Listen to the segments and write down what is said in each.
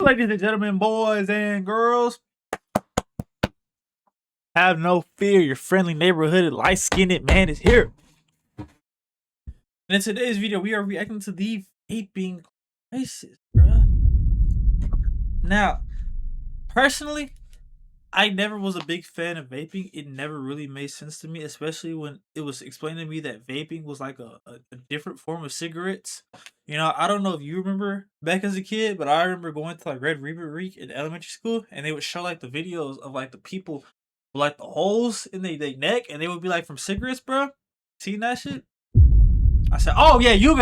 Ladies and gentlemen, boys and girls, have no fear. Your friendly neighborhood light-skinned man is here. And in today's video, we are reacting to the vaping crisis, bruh. Now, personally, I never was a big fan of vaping. It never really made sense to me, especially when it was explained to me that vaping was like a different form of cigarettes. You know, I don't know if you remember back as a kid, but I remember going to like Red River Reek in elementary school, and they would show like the videos of like the people with like the holes in their neck, and they would be like from cigarettes, bro. Seen that shit? I said, "Oh yeah, you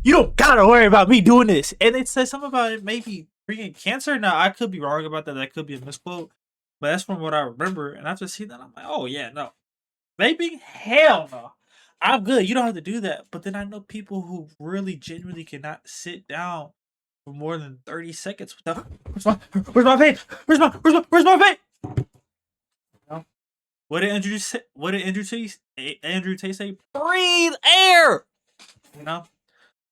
don't gotta worry about me doing this." And it said something about it maybe bringing cancer. Now I could be wrong about that. That could be a misquote. But that's from what I remember. And after seeing that, I'm like, oh, yeah, no. Vaping? Hell no. I'm good. You don't have to do that. But then I know people who really genuinely cannot sit down for more than 30 seconds without, where's my vape? Where's my vape? You know? What did Andrew Tate say? Breathe air! You know?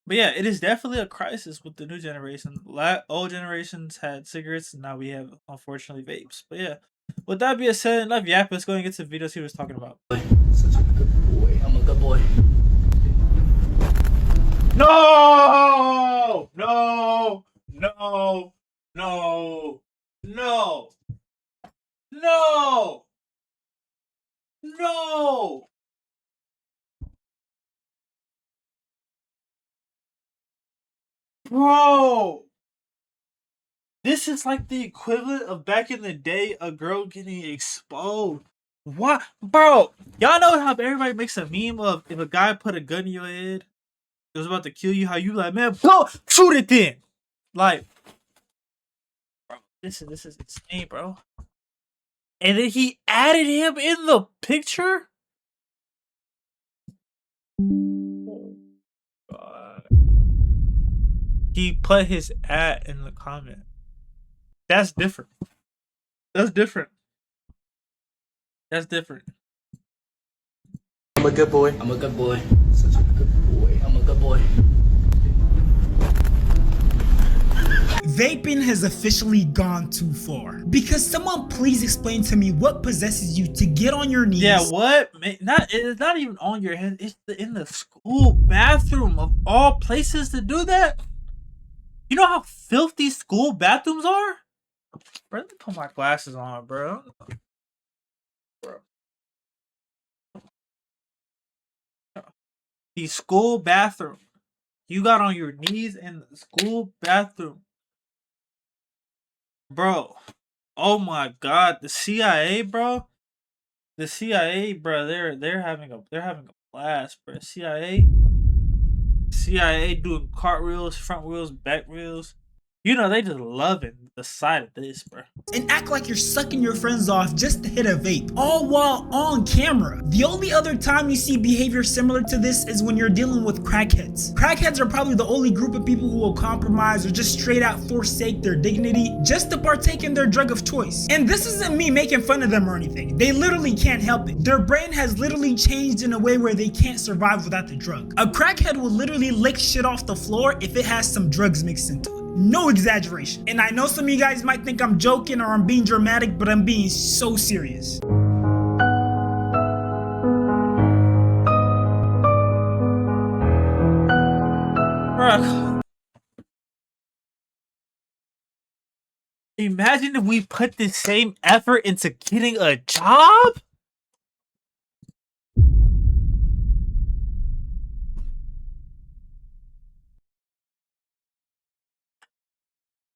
But yeah, it is definitely a crisis with the new generation. Old generations had cigarettes, and now we have, unfortunately, vapes. But yeah, with that being said, enough yap. Let's go and get to the videos he was talking about. Such a good boy. I'm a good boy. No! No! No! No! No! No! No! Bro, this is like the equivalent of back in the day, a girl getting exposed. What, bro? Y'all know how everybody makes a meme of if a guy put a gun in your head, it was about to kill you. How you like, man, go shoot it then. Like, bro, this is insane, bro. And then he added him in the picture. Oh, God. He put his ad in the comment. That's different. That's different. That's different. I'm a good boy. I'm a good boy. Such a good boy. I'm a good boy. Vaping has officially gone too far. Because someone please explain to me what possesses you to get on your knees. Yeah, what? It's not even on your head. It's in the school bathroom of all places to do that. You know how filthy school bathrooms are? Bro, let me put my glasses on, bro. The school bathroom. You got on your knees in the school bathroom. Bro. Oh my God. The CIA, bro. The CIA, bro, they're having a blast, bro. CIA doing cartwheels, front wheels, back wheels. You know, they just loving the sight of this, bro. And act like you're sucking your friends off just to hit a vape, all while on camera. The only other time you see behavior similar to this is when you're dealing with crackheads. Crackheads are probably the only group of people who will compromise or just straight out forsake their dignity just to partake in their drug of choice. And this isn't me making fun of them or anything. They literally can't help it. Their brain has literally changed in a way where they can't survive without the drug. A crackhead will literally lick shit off the floor if it has some drugs mixed into it. No exaggeration. And I know some of you guys might think I'm joking or I'm being dramatic, but I'm being so serious. Bruh. Imagine if we put the same effort into getting a job?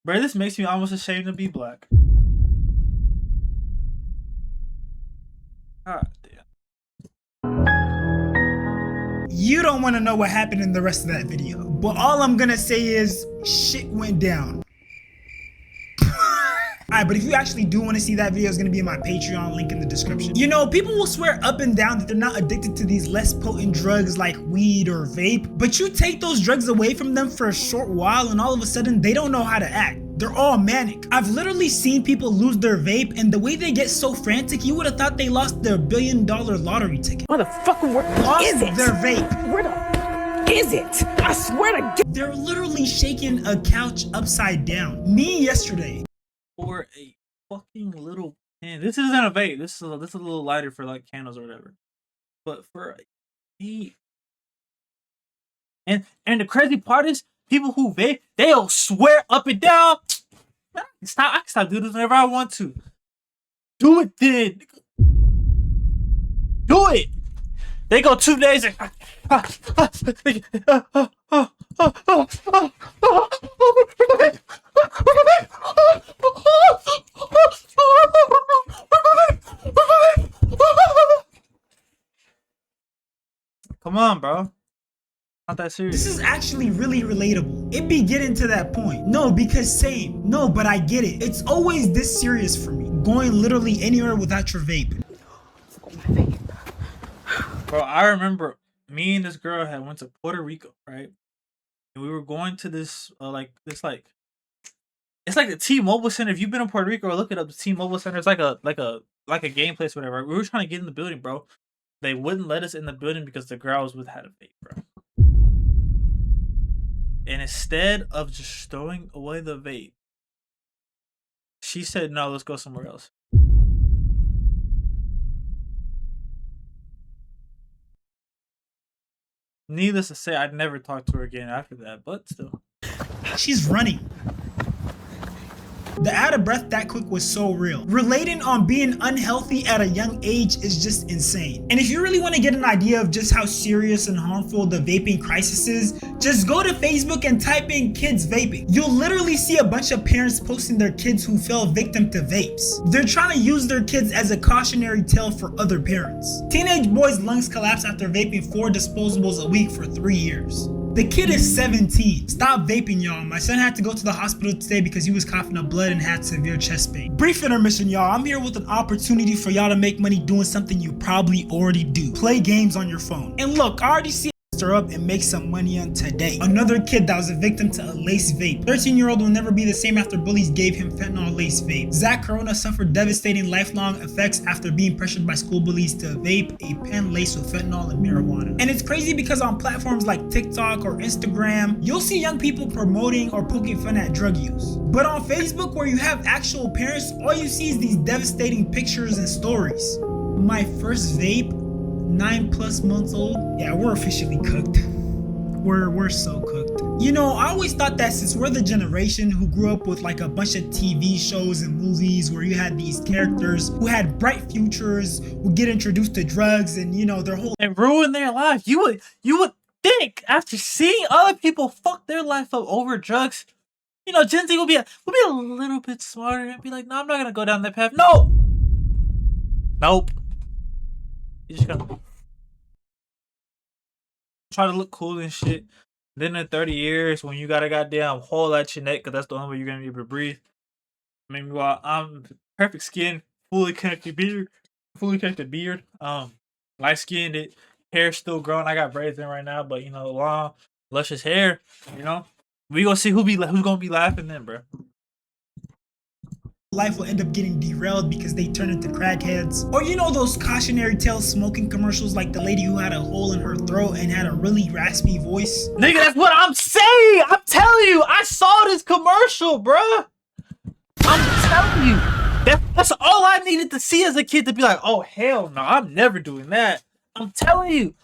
Bro, this makes me almost ashamed to be black. God damn. You don't want to know what happened in the rest of that video, but all I'm gonna say is shit went down. Alright, but if you actually do want to see that video, it's going to be in my Patreon, link in the description. You know, people will swear up and down that they're not addicted to these less potent drugs like weed or vape, but you take those drugs away from them for a short while and all of a sudden they don't know how to act. They're all manic. I've literally seen people lose their vape, and the way they get so frantic, you would have thought they lost their $1 billion lottery ticket. Motherfucker, where Lost is it? their vape. Where the is it? I swear to God. They're literally shaking a couch upside down. Me yesterday. For a fucking little pen. This isn't a vape. This is a little lighter for like candles or whatever. But for a and the crazy part is people who vape, they'll swear up and down. I can stop doing this whenever I want to. Do it then. Do it. They go 2 days and come on, bro. Not that serious. This is actually really relatable. It be getting to that point. No, because same. No, but I get it. It's always this serious for me. Going literally anywhere without your vape. Bro, I remember me and this girl had went to Puerto Rico, right? And we were going to this it's like the T-Mobile Center. If you've been in Puerto Rico, or look it up, the T-Mobile Center. It's like a game place, or whatever. We were trying to get in the building, bro. They wouldn't let us in the building because the girl I was with had a vape, bro. And instead of just throwing away the vape, she said, "No, let's go somewhere else." Needless to say, I'd never talked to her again after that, but still. She's running. The out of breath that quick was so real. Relating on being unhealthy at a young age is just insane. And if you really want to get an idea of just how serious and harmful the vaping crisis is, just go to Facebook and type in kids vaping. You'll literally see a bunch of parents posting their kids who fell victim to vapes. They're trying to use their kids as a cautionary tale for other parents. Teenage boy's lungs collapse after vaping 4 disposables a week for 3 years. The kid is 17. Stop vaping, y'all. My son had to go to the hospital today because he was coughing up blood and had severe chest pain. Brief intermission, y'all. I'm here with an opportunity for y'all to make money doing something you probably already do. Play games on your phone. And look, I already see her up and make some money on today. Another kid that was a victim to a lace vape. 13-year-old will never be the same after bullies gave him fentanyl lace vape. Zach Corona suffered devastating lifelong effects after being pressured by school bullies to vape a pen laced with fentanyl and marijuana. And it's crazy because on platforms like TikTok or Instagram, you'll see young people promoting or poking fun at drug use. But on Facebook, where you have actual parents, all you see is these devastating pictures and stories. My first vape, 9+ months old. Yeah, we're officially cooked. We're so cooked. You know, I always thought that since we're the generation who grew up with like a bunch of TV shows and movies where you had these characters who had bright futures, who get introduced to drugs and, you know, their whole and ruin their life. You would think after seeing other people fuck their life up over drugs, you know, Gen Z will be a little bit smarter and be like, no, I'm not gonna go down that path. No. Nope. You just gotta try to look cool and shit. Then in 30 years, when you got a goddamn hole at your neck, because that's the only way you're gonna be able to breathe. Meanwhile, I'm perfect skin, fully connected beard, light skinned, it hair still growing. I got braids in right now, but you know, long, luscious hair. You know, we gonna see who's gonna be laughing then, bro. life will end up getting derailed because they turn into crackheads. Or you know those cautionary tale smoking commercials, like the lady who had a hole in her throat and had a really raspy voice? Nigga, that's what I'm saying. I'm telling you, I saw this commercial, bruh. I'm telling you, that's all I needed to see as a kid to be like, oh hell no, I'm never doing that. I'm telling you,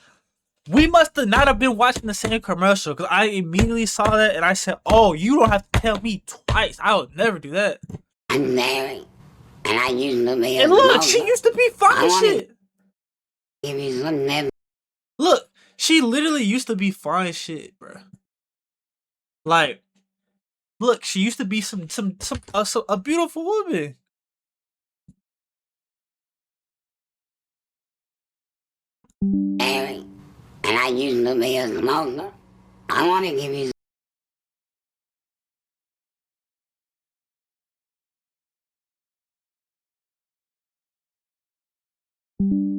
we must have not have been watching the same commercial, because I immediately saw that and I said, oh, you don't have to tell me twice. I would never do that. I'm married, and I used to be a And look, smoker. she used to be fine shit. Give you some never. Look, she literally used to be fine shit, bro. Like, look, she used to be a beautiful woman. Married, and I used to be a smoker. I want to give you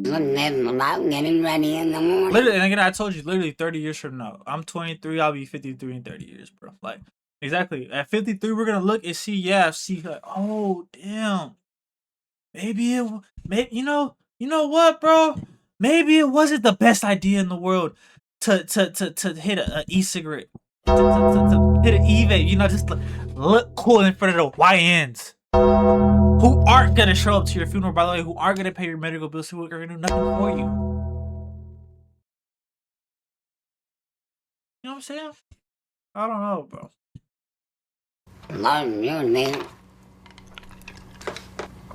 some never about getting ready in the morning. Literally, and again, I told you, literally 30 years from now. I'm 23, I'll be 53 in 30 years, bro. Like, exactly. At 53, we're gonna look and see, like, oh, damn. Maybe you know what, bro? Maybe it wasn't the best idea in the world. to hit a e-cigarette, to hit an e-vape, you know, just to look cool in front of the YNs who aren't gonna show up to your funeral, by the way, who aren't gonna pay your medical bills, who are gonna do nothing for you. You know what I'm saying? I don't know, bro. One unit,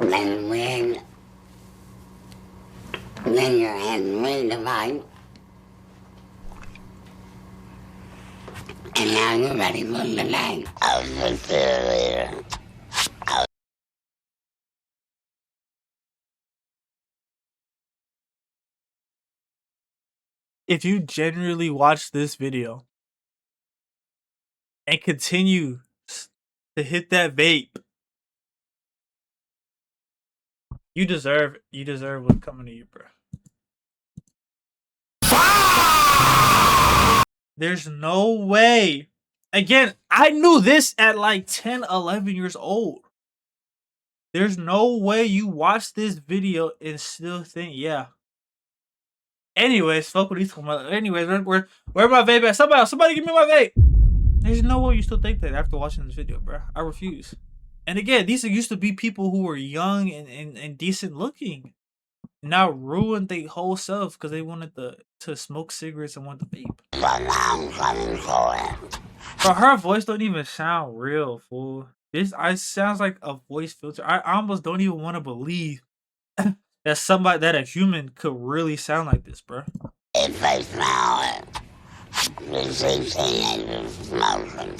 then your hand redefined, and now you're ready for the night. I was the cheerleader. If you genuinely watch this video and continue to hit that vape, you deserve what's coming to you, bro. There's no way. Again, I knew this at like 10, 11 years old. There's no way you watch this video and still think, yeah. Anyways, fuck what he's talking about. Anyways, where my vape at? Somebody give me my vape. There's no way you still think that after watching this video, bro. I refuse. And again, these used to be people who were young and decent looking. Now ruined their whole self because they wanted to smoke cigarettes and want to vape. Bro, her voice don't even sound real, fool. This sounds like a voice filter. I almost don't even want to believe that somebody, that a human could really sound like this, bro. If I smell it, you see teenagers smoking.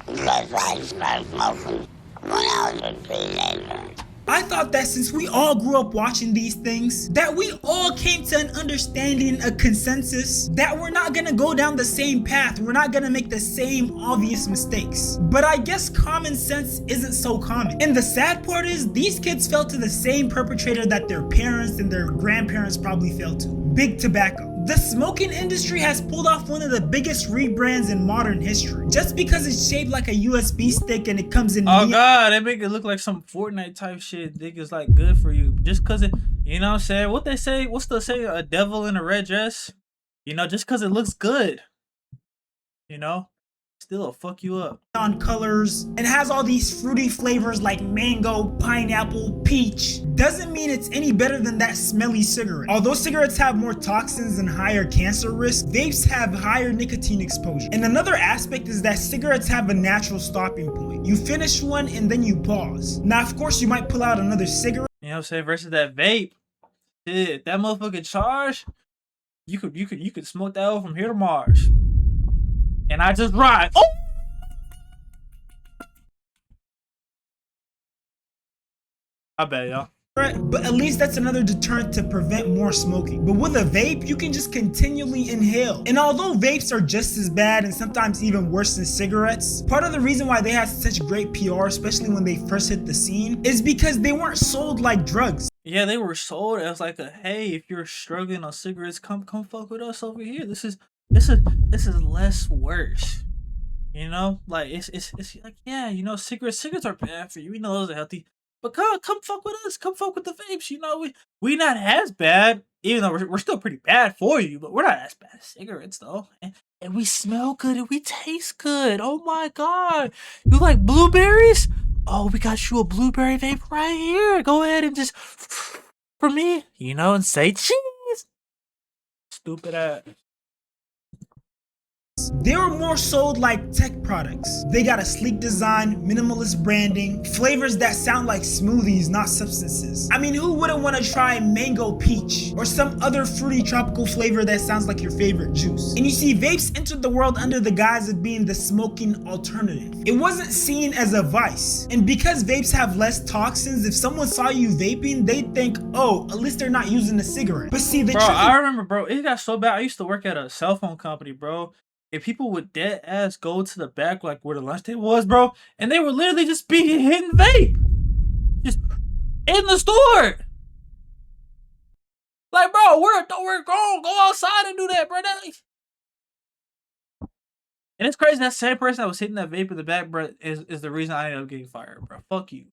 Because I started smoking when I was a teenager. I thought that since we all grew up watching these things, that we all came to an understanding, a consensus, that we're not gonna go down the same path, we're not gonna make the same obvious mistakes. But I guess common sense isn't so common. And the sad part is, these kids fell to the same perpetrator that their parents and their grandparents probably fell to. Big tobacco. The smoking industry has pulled off one of the biggest rebrands in modern history. Just because it's shaped like a USB stick and it comes in. Oh god, they make it look like some Fortnite type shit. Niggas like good for you. Just cause it, you know what I'm saying? What they say, what's the saying? A devil in a red dress? You know, just cause it looks good. You know? Still fuck you up. On colors and has all these fruity flavors like mango, pineapple, peach, doesn't mean it's any better than that smelly cigarette. Although cigarettes have more toxins and higher cancer risk, vapes have higher nicotine exposure. And another aspect is that cigarettes have a natural stopping point. You finish one and then you pause. Now of course you might pull out another cigarette. You know what I'm saying? Versus that vape. Shit, that motherfucking charge, you could smoke that over from here to Mars. And I just ride. Oh! I bet, y'all. But at least that's another deterrent to prevent more smoking. But with a vape, you can just continually inhale. And although vapes are just as bad and sometimes even worse than cigarettes, part of the reason why they had such great PR, especially when they first hit the scene, is because they weren't sold like drugs. Yeah, they were sold as like a, hey, if you're struggling on cigarettes, come fuck with us over here. This is less worse. You know, like it's like, yeah, you know, cigarettes are bad for you. We know those are healthy, but come fuck with us. Come fuck with the vapes. You know, we not as bad, even though we're still pretty bad for you, but we're not as bad as cigarettes though. And we smell good and we taste good. Oh my god, you like blueberries? Oh, we got you a blueberry vape right here. Go ahead and just for me, you know, and say cheese. Stupid ass. They were more sold like tech products. They got a sleek design, minimalist branding, flavors that sound like smoothies, not substances. I mean, who wouldn't want to try mango peach or some other fruity tropical flavor that sounds like your favorite juice? And you see, vapes entered the world under the guise of being the smoking alternative. It wasn't seen as a vice. And because vapes have less toxins, if someone saw you vaping, they'd think, oh, at least they're not using a cigarette. But see, bro, I remember, bro, it got so bad. I used to work at a cell phone company, bro. And people would dead ass go to the back, like where the lunch table was, bro, and they would literally just be hitting vape, just in the store. Like, bro, we're grown. Go outside and do that, bro. And it's crazy that same person that was hitting that vape in the back, bro, is the reason I ended up getting fired, bro. Fuck you.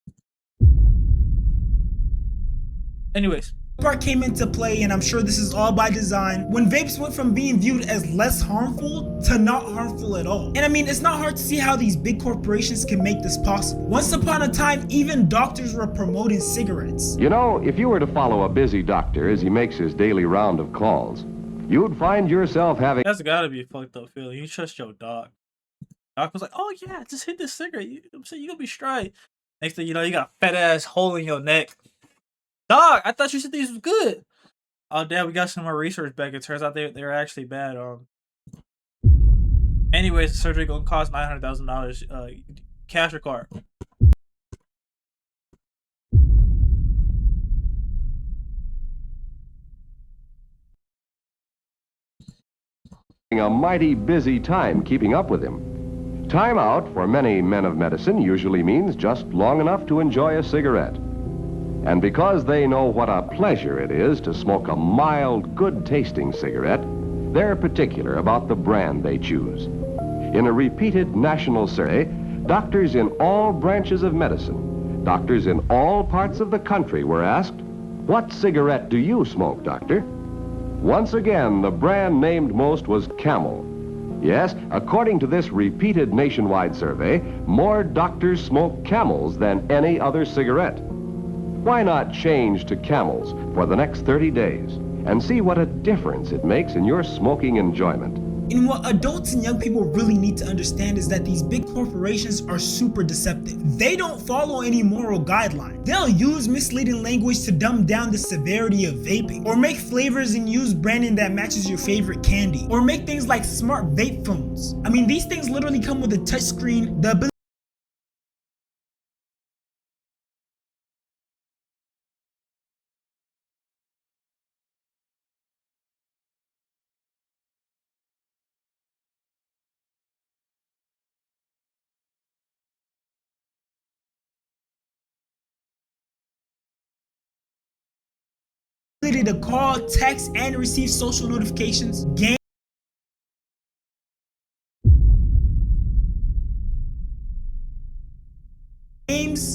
Anyways, part came into play, and I'm sure this is all by design, when vapes went from being viewed as less harmful to not harmful at all. And I mean, it's not hard to see how these big corporations can make this possible. Once upon a time, even doctors were promoting cigarettes. You know, if you were to follow a busy doctor as he makes his daily round of calls, you'd find yourself having... That's gotta be a fucked up feeling. You trust your doc. Doc was like, oh yeah, just hit this cigarette. I'm saying, you gonna be straight. Next thing you know, you got a fat ass hole in your neck. Dog, I thought you said these was good. Oh damn, we got some more research back. It turns out they were actually bad. Anyways, the surgery gonna cost $900,000. Cash or card? a mighty busy time keeping up with him. Time out for many men of medicine usually means just long enough to enjoy a cigarette. And because they know what a pleasure it is to smoke a mild, good-tasting cigarette, they're particular about the brand they choose. In a repeated national survey, doctors in all branches of medicine, doctors in all parts of the country were asked, "What cigarette do you smoke, doctor?" Once again, the brand named most was Camel. Yes, according to this repeated nationwide survey, more doctors smoke Camels than any other cigarette. Why not change to Camels for the next 30 days and see what a difference it makes in your smoking enjoyment? And what adults and young people really need to understand is that these big corporations are super deceptive. They don't follow any moral guideline. They'll use misleading language to dumb down the severity of vaping, or make flavors and use branding that matches your favorite candy, or make things like smart vape phones. I mean, these things literally come with a touchscreen, the ability to call, text, and receive social notifications, games,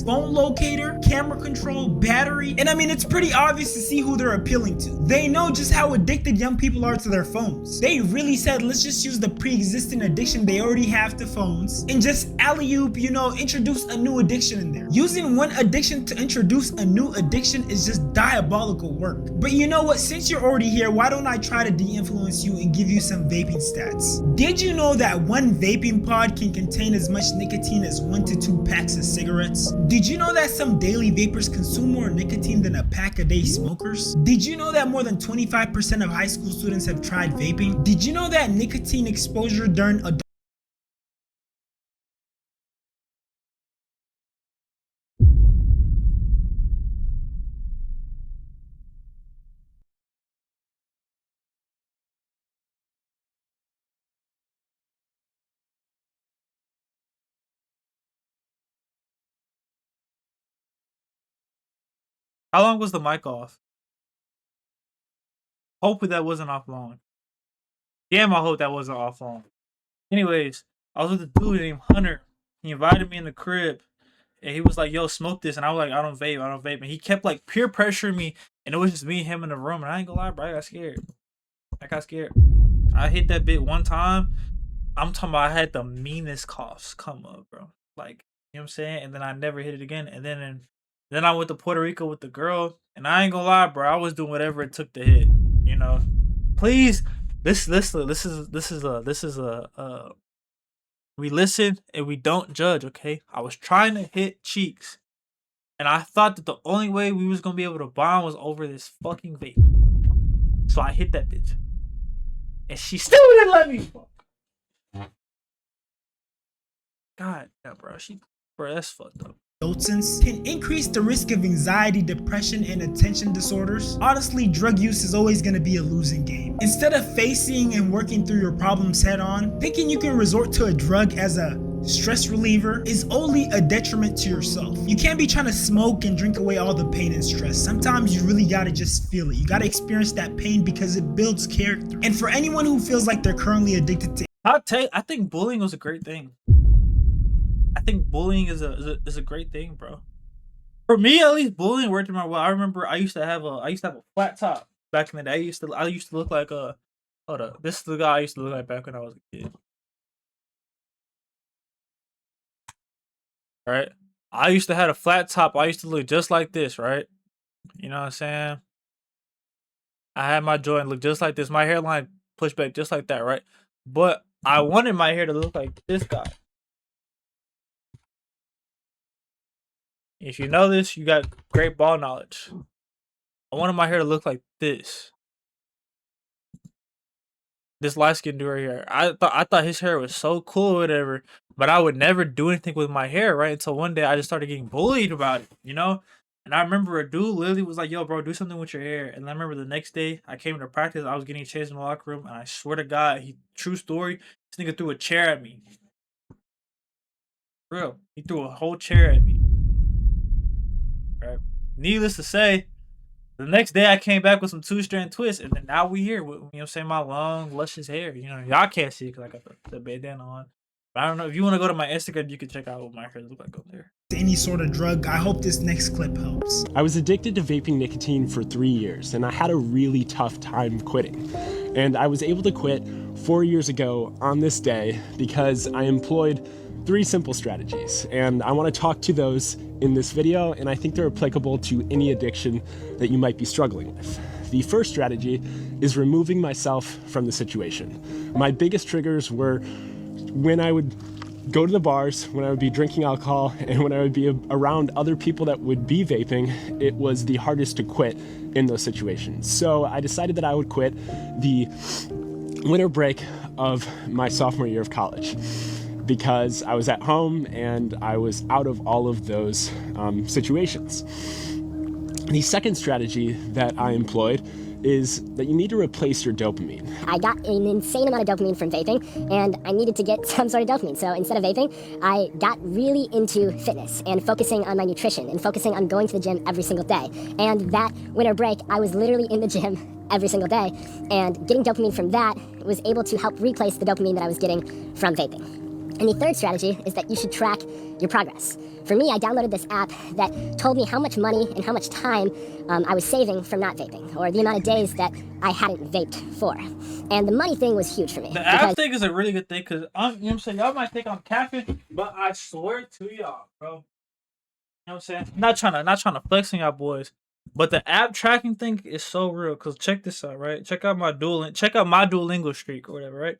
phone locator, camera control, battery, and I mean, it's pretty obvious to see who they're appealing to. They know just how addicted young people are to their phones. They really said, let's just use the pre-existing addiction they already have to phones and just alley-oop, introduce a new addiction in there. Using one addiction to introduce a new addiction is just diabolical work. But you know what, since you're already here, why don't I try to de-influence you and give you some vaping stats? Did you know that one vaping pod can contain as much nicotine as 1 to 2 packs of cigarettes? Did you know that some daily vapors consume more nicotine than a pack-a-day smokers? Did you know that more than 25% of high school students have tried vaping? Did you know that nicotine exposure during adult How long was the mic off? Hopefully that wasn't off long. Damn, I hope that wasn't off long. Anyways, I was with a dude named Hunter. He invited me in the crib, and he was like, yo, smoke this. And I was like, I don't vape. And he kept like peer pressuring me, and it was just me and him in the room. And I ain't gonna lie, bro, I got scared. I hit that bit one time. I'm talking about I had the meanest coughs come up, bro. Like, you know what I'm saying? And then I never hit it again. And then I went to Puerto Rico with the girl, and I ain't gonna lie, bro, I was doing whatever it took to hit. Please, this is a we listen and we don't judge, okay? I was trying to hit cheeks, and I thought that the only way we was gonna be able to bond was over this fucking vape. So I hit that bitch, and she still didn't let me. God, yeah, bro, that's fucked up. adolescents can increase the risk of anxiety, depression, and attention disorders. Honestly, drug use is always going to be a losing game. Instead of facing and working through your problems head on, thinking you can resort to a drug as a stress reliever is only a detriment to yourself. You can't be trying to smoke and drink away all the pain and stress. Sometimes you really gotta just feel it. You gotta experience that pain because it builds character. And for anyone who feels like they're currently addicted to I think bullying was a great thing. I think bullying is a great thing, bro. For me, at least, bullying worked in my well. I remember I used to have a flat top back in the day. I used to look like a hold up. This is the guy I used to look like back when I was a kid. Right? I used to have a flat top. I used to look just like this, right? You know what I'm saying? I had my joint look just like this. My hairline pushed back just like that, right? But I wanted my hair to look like this guy. If you know this, you got great ball knowledge. I wanted my hair to look like this. This light skinned dude right here. I thought his hair was so cool or whatever, but I would never do anything with my hair, right? Until one day I just started getting bullied about it, you know? And I remember a dude literally was like, yo, bro, do something with your hair. And I remember the next day I came to practice, I was getting chased in the locker room, and I swear to God, true story, this nigga threw a chair at me. Real. He threw a whole chair at me. Right? Needless to say, the next day I came back with some 2-strand twists, and then now we here with, you know what I'm saying, my long, luscious hair. You know, y'all can't see it because I got the bandana on. But I don't know, if you want to go to my Instagram, you can check out what my hair look like up there. Any sort of drug. I hope this next clip helps. I was addicted to vaping nicotine for 3 years, and I had a really tough time quitting. And I was able to quit 4 years ago on this day because I employed 3 simple strategies, and I want to talk to those in this video, and I think they're applicable to any addiction that you might be struggling with. The first strategy is removing myself from the situation. My biggest triggers were when I would go to the bars, when I would be drinking alcohol, and when I would be around other people that would be vaping. It was the hardest to quit in those situations. So I decided that I would quit the winter break of my sophomore year of college, because I was at home and I was out of all of those situations. The second strategy that I employed is that you need to replace your dopamine. I got an insane amount of dopamine from vaping, and I needed to get some sort of dopamine. So instead of vaping, I got really into fitness and focusing on my nutrition and focusing on going to the gym every single day. And that winter break, I was literally in the gym every single day, and getting dopamine from that was able to help replace the dopamine that I was getting from vaping. And the third strategy is that you should track your progress. For me, I downloaded this app that told me how much money and how much time I was saving from not vaping, or the amount of days that I hadn't vaped for. And the money thing was huge for me. The app thing is a really good thing, because, you know what I'm saying, y'all might think I'm capping, but I swear to y'all, bro. You know what I'm saying? Not trying to flex on y'all boys, but the app tracking thing is so real, because check this out, right? Check out my Duolingo streak or whatever, right?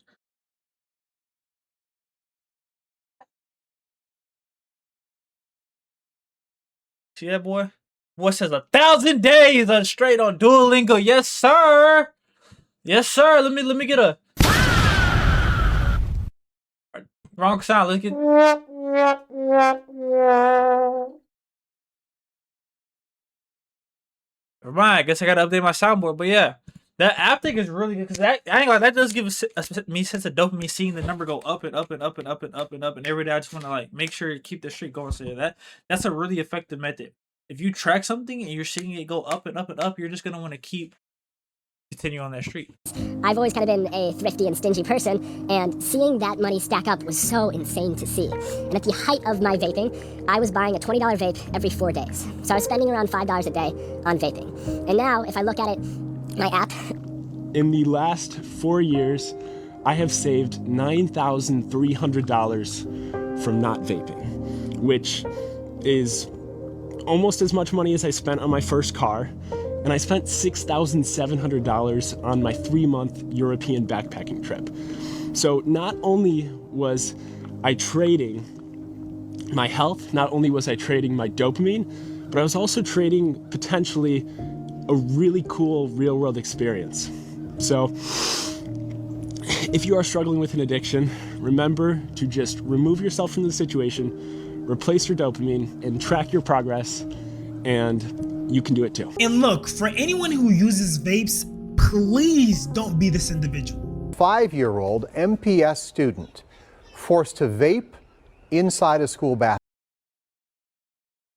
See that, boy? Boy says 1,000 days straight on Duolingo. Yes, sir. Yes, sir. Let me get a wrong sound. Let's get. Never mind. I guess I gotta update my soundboard. But yeah, that app thing is really good, because that does give me a sense of dopamine, seeing the number go up and up and up and up and up and up, and every day I just want to like make sure to keep the streak going. So yeah, that's a really effective method. If you track something and you're seeing it go up and up and up, you're just gonna want to continue on that streak. I've always kind of been a thrifty and stingy person, and seeing that money stack up was so insane to see. And at the height of my vaping, I was buying a $20 vape every 4 days. So I was spending around $5 a day on vaping. And now, if I look at it, my app. In the last 4 years, I have saved $9,300 from not vaping, which is almost as much money as I spent on my first car, and I spent $6,700 on my 3-month European backpacking trip. So not only was I trading my health, not only was I trading my dopamine, but I was also trading potentially a really cool real-world experience. So if you are struggling with an addiction, remember to just remove yourself from the situation, replace your dopamine, and track your progress, and you can do it too. And look, for anyone who uses vapes, please don't be this individual. 5-year-old MPS student forced to vape inside a school bathroom.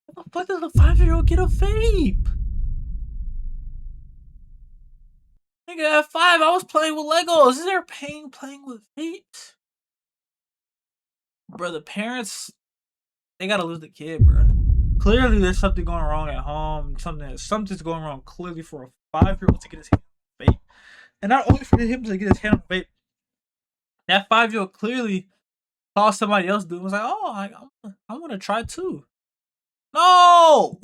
What the fuck does a 5-year-old get a vape? Nigga, at 5, I was playing with Legos. Is there pain playing with vapes? Bro, the parents, they gotta lose the kid, bro. clearly there's something going wrong at home. Something's going wrong clearly for a 5-year-old to get his hand on a vape, and not only for him to get his hand on a vape. That 5-year-old clearly saw somebody else do it and was like, oh, I want to try too. No!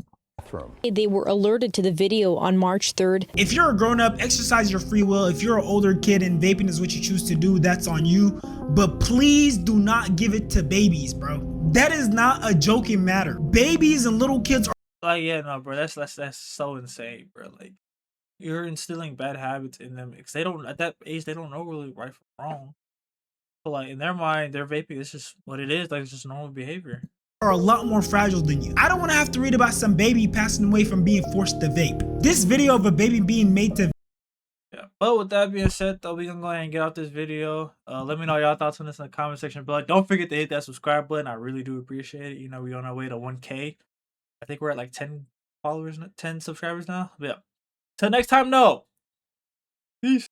They were alerted to the video on March 3rd. If you're a grown-up, exercise your free will. If you're an older kid and vaping is what you choose to do, that's on you. But please do not give it to babies, bro. That is not a joking matter. Babies and little kids are Like, yeah, no, bro, that's so insane, bro. Like, you're instilling bad habits in them because they don't, at that age, they don't know really right from wrong. But like in their mind, their vaping is just what it is. Like, it's just normal behavior. a lot more fragile than you. I don't want to have to read about some baby passing away from being forced to vape. This video of a baby being made to Yeah, but with that being said, though, we gonna go ahead and get out this video. Let me know y'all thoughts on this in the comment section below. Don't forget to hit that subscribe button. I really do appreciate it. You know, we're on our way to 1K. I think we're at like 10 followers, 10 subscribers now. But yeah. Till next time, no. Peace.